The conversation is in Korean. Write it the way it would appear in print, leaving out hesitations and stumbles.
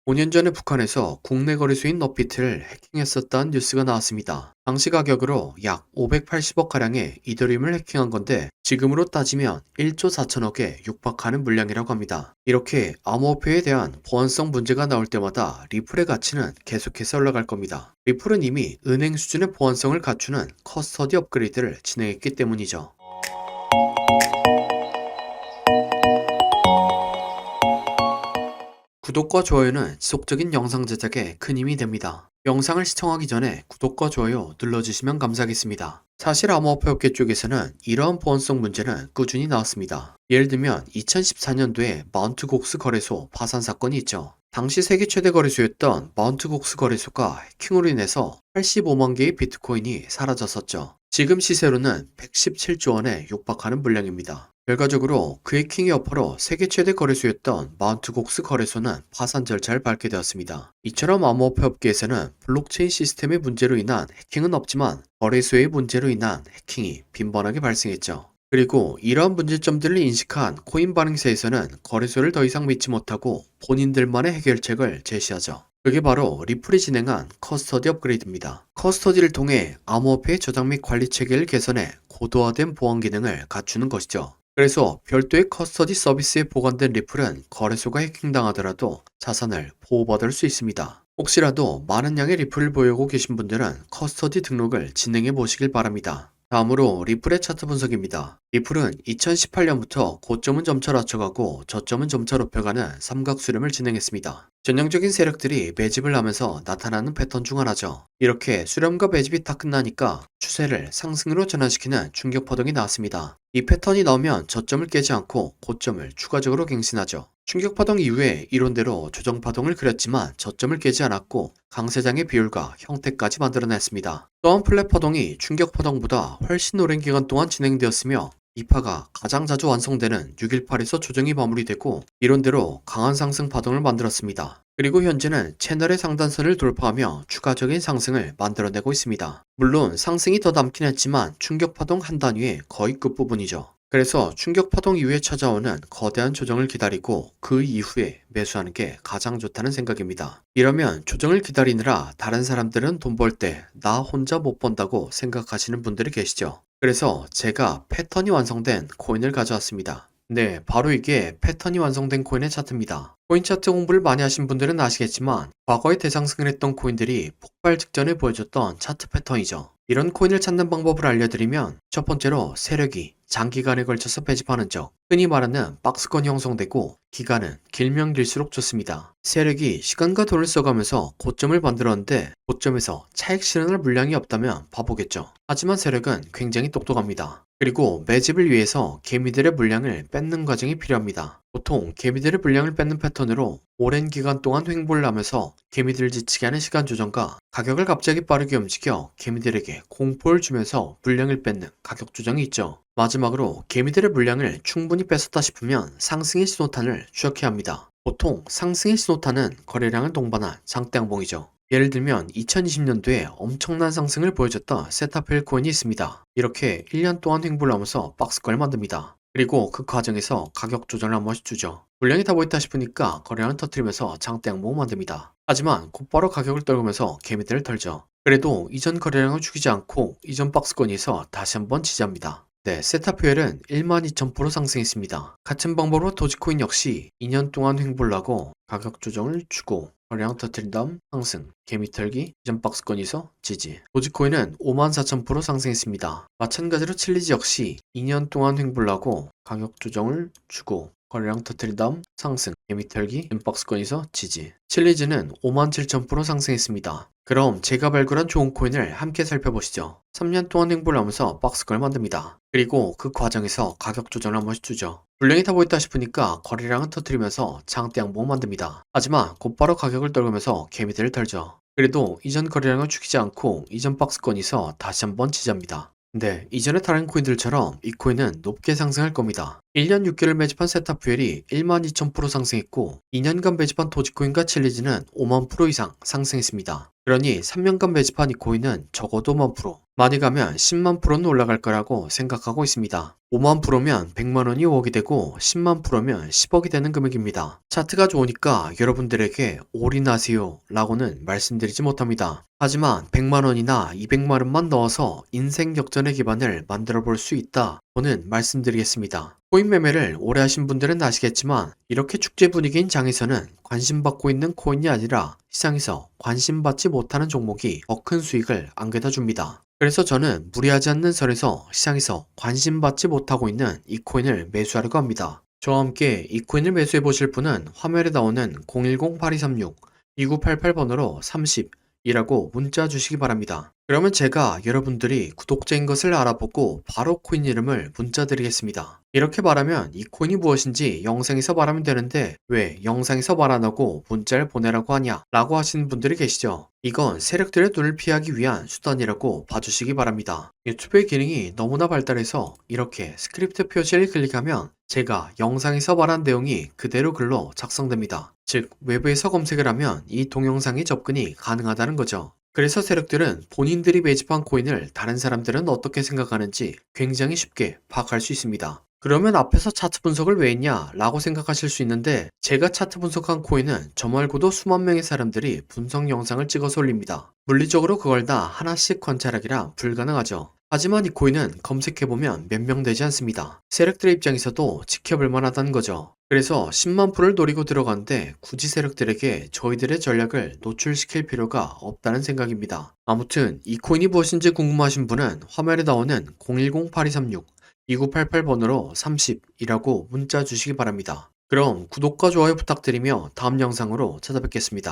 5년 전에 북한에서 국내 거래소인 너피트를 해킹했었다는 뉴스가 나왔습니다. 당시 가격으로 약 580억 가량의 이더리움을 해킹한 건데 지금으로 따지면 1조 4천억에 육박하는 물량이라고 합니다. 이렇게 암호화폐에 대한 보안성 문제가 나올 때마다 리플의 가치는 계속해서 올라갈 겁니다. 리플은 이미 은행 수준의 보안성을 갖추는 커스터디 업그레이드를 진행했기 때문이죠. 구독과 좋아요는 지속적인 영상 제작에 큰 힘이 됩니다. 영상을 시청하기 전에 구독과 좋아요 눌러주시면 감사하겠습니다. 사실 암호화폐 업계 쪽에서는 이러한 보안성 문제는 꾸준히 나왔습니다. 예를 들면 2014년도에 마운트 곡스 거래소 파산 사건이 있죠. 당시 세계 최대 거래소였던 마운트 곡스 거래소가 해킹으로 인해서 85만 개의 비트코인이 사라졌었죠. 지금 시세로는 117조 원에 육박하는 물량입니다. 결과적으로 그 해킹의 여파로 세계 최대 거래소였던 마운트 곡스 거래소는 파산 절차를 밟게 되었습니다. 이처럼 암호화폐 업계에서는 블록체인 시스템의 문제로 인한 해킹은 없지만 거래소의 문제로 인한 해킹이 빈번하게 발생했죠. 그리고 이러한 문제점들을 인식한 코인 반응사에서는 거래소를 더 이상 믿지 못하고 본인들만의 해결책을 제시하죠. 그게 바로 리플이 진행한 커스터디 업그레이드입니다. 커스터디를 통해 암호화폐의 저장 및 관리 체계를 개선해 고도화된 보안 기능을 갖추는 것이죠. 그래서 별도의 커스터디 서비스에 보관된 리플은 거래소가 해킹당하더라도 자산을 보호받을 수 있습니다. 혹시라도 많은 양의 리플을 보유하고 계신 분들은 커스터디 등록을 진행해 보시길 바랍니다. 다음으로 리플의 차트 분석입니다. 리플은 2018년부터 고점은 점차 낮춰가고 저점은 점차 높여가는 삼각수렴을 진행했습니다. 전형적인 세력들이 매집을 하면서 나타나는 패턴 중 하나죠. 이렇게 수렴과 매집이 다 끝나니까 추세를 상승으로 전환시키는 충격 파동이 나왔습니다. 이 패턴이 나오면 저점을 깨지 않고 고점을 추가적으로 갱신하죠. 충격 파동 이후에 이론대로 조정 파동을 그렸지만 저점을 깨지 않았고 강세장의 비율과 형태까지 만들어냈습니다. 또한 플랫 파동이 충격 파동보다 훨씬 오랜 기간 동안 진행되었으며 이 파가 가장 자주 완성되는 618에서 조정이 마무리되고 이론대로 강한 상승 파동을 만들었습니다. 그리고 현재는 채널의 상단선을 돌파하며 추가적인 상승을 만들어내고 있습니다. 물론 상승이 더 남긴 했지만 충격 파동 한 단위의 거의 끝부분이죠. 그래서 충격 파동 이후에 찾아오는 거대한 조정을 기다리고 그 이후에 매수하는 게 가장 좋다는 생각입니다. 이러면 조정을 기다리느라 다른 사람들은 돈 벌 때 나 혼자 못 번다고 생각하시는 분들이 계시죠. 그래서 제가 패턴이 완성된 코인을 가져왔습니다. 네, 바로 이게 패턴이 완성된 코인의 차트입니다. 코인 차트 공부를 많이 하신 분들은 아시겠지만 과거에 대상승을 했던 코인들이 폭발 직전에 보여줬던 차트 패턴이죠. 이런 코인을 찾는 방법을 알려드리면 첫 번째로 세력이 장기간에 걸쳐서 배집하는 적, 흔히 말하는 박스권이 형성되고 기간은 길면 길수록 좋습니다. 세력이 시간과 돈을 써가면서 고점을 만들었는데 고점에서 차익 실현할 물량이 없다면 바보겠죠. 하지만 세력은 굉장히 똑똑합니다. 그리고 매집을 위해서 개미들의 물량을 뺏는 과정이 필요합니다. 보통 개미들의 물량을 뺏는 패턴으로 오랜 기간 동안 횡보를 하면서 개미들을 지치게 하는 시간 조정과 가격을 갑자기 빠르게 움직여 개미들에게 공포를 주면서 물량을 뺏는 가격 조정이 있죠. 마지막으로 개미들의 물량을 충분히 뺏었다 싶으면 상승의 신호탄을 추적해야 합니다. 보통 상승의 신호탄은 거래량을 동반한 장대양봉이죠. 예를 들면 2020년도에 엄청난 상승을 보여줬던 세타필 코인이 있습니다. 이렇게 1년 동안 횡보를 하면서 박스권을 만듭니다. 그리고 그 과정에서 가격 조정을 한 번씩 주죠. 물량이 다 모였다 싶으니까 거래량을 터뜨리면서 장대양봉을 만듭니다. 하지만 곧바로 가격을 떨구면서 개미들을 털죠. 그래도 이전 거래량을 죽이지 않고 이전 박스권에서 다시 한번 지지합니다. 네, 세타퓨엘은 12,000% 상승했습니다. 같은 방법으로 도지코인 역시 2년 동안 횡보를 하고 가격 조정을 주고 거래량 터뜨린 다음 상승, 개미 털기, 이전 박스권에서 지지. 도지코인은 54,000% 상승했습니다. 마찬가지로 칠리지 역시 2년 동안 횡보를 하고 가격 조정을 주고 거래량 터뜨린 다음 상승, 개미 털기, 박스권에서 지지. 칠리즈는 57,000% 상승했습니다. 그럼 제가 발굴한 좋은 코인을 함께 살펴보시죠. 3년 동안 횡보를 하면서 박스권을 만듭니다. 그리고 그 과정에서 가격 조정을 한 번씩 주죠. 물량이 다 보였다 싶으니까 거래량을 터뜨리면서 장대양봉을 만듭니다. 하지만 곧바로 가격을 떨구면서 개미들을 털죠. 그래도 이전 거래량을 죽이지 않고 이전 박스권에서 다시 한번 지지합니다. 네, 이전의 다른 코인들처럼 이 코인은 높게 상승할 겁니다. 1년 6개월 매집한 세타퓨엘이 12,000% 상승했고 2년간 매집한 도지코인과 칠리즈는 5만% 이상 상승했습니다. 그러니 3년간 매집한 이 코인은 적어도 5만 프로, 많이 가면 10만 프로는 올라갈 거라고 생각하고 있습니다. 5만 프로면 100만 원이 5억이 되고 10만 프로면 10억이 되는 금액입니다. 차트가 좋으니까 여러분들에게 올인하세요 라고는 말씀드리지 못합니다. 하지만 100만 원이나 200만 원만 넣어서 인생 역전의 기반을 만들어 볼 수 있다 저는 말씀드리겠습니다. 코인 매매를 오래 하신 분들은 아시겠지만 이렇게 축제 분위기인 장에서는 관심받고 있는 코인이 아니라 시장에서 관심받지 못하는 종목이 더 큰 수익을 안겨다 줍니다. 그래서 저는 무리하지 않는 선에서 시장에서 관심받지 못하고 있는 이 코인을 매수하려고 합니다. 저와 함께 이 코인을 매수해 보실 분은 화면에 나오는 010-8236-2988번으로 30이라고 문자 주시기 바랍니다. 그러면 제가 여러분들이 구독자인 것을 알아보고 바로 코인 이름을 문자 드리겠습니다. 이렇게 말하면 이 코인이 무엇인지 영상에서 말하면 되는데 왜 영상에서 말 안 하고 문자를 보내라고 하냐 라고 하시는 분들이 계시죠. 이건 세력들의 눈을 피하기 위한 수단이라고 봐주시기 바랍니다. 유튜브의 기능이 너무나 발달해서 이렇게 스크립트 표시를 클릭하면 제가 영상에서 말한 내용이 그대로 글로 작성됩니다. 즉 외부에서 검색을 하면 이 동영상에 접근이 가능하다는 거죠. 그래서 세력들은 본인들이 매집한 코인을 다른 사람들은 어떻게 생각하는지 굉장히 쉽게 파악할 수 있습니다. 그러면 앞에서 차트 분석을 왜 했냐 라고 생각하실 수 있는데 제가 차트 분석한 코인은 저 말고도 수만 명의 사람들이 분석 영상을 찍어서 올립니다. 물리적으로 그걸 다 하나씩 관찰하기라 불가능하죠. 하지만 이 코인은 검색해보면 몇 명 되지 않습니다. 세력들의 입장에서도 지켜볼 만하다는 거죠. 그래서 10만 프로를 노리고 들어가는데 굳이 세력들에게 저희들의 전략을 노출시킬 필요가 없다는 생각입니다. 아무튼 이 코인이 무엇인지 궁금하신 분은 화면에 나오는 010-8236-2988번으로 30이라고 문자 주시기 바랍니다. 그럼 구독과 좋아요 부탁드리며 다음 영상으로 찾아뵙겠습니다.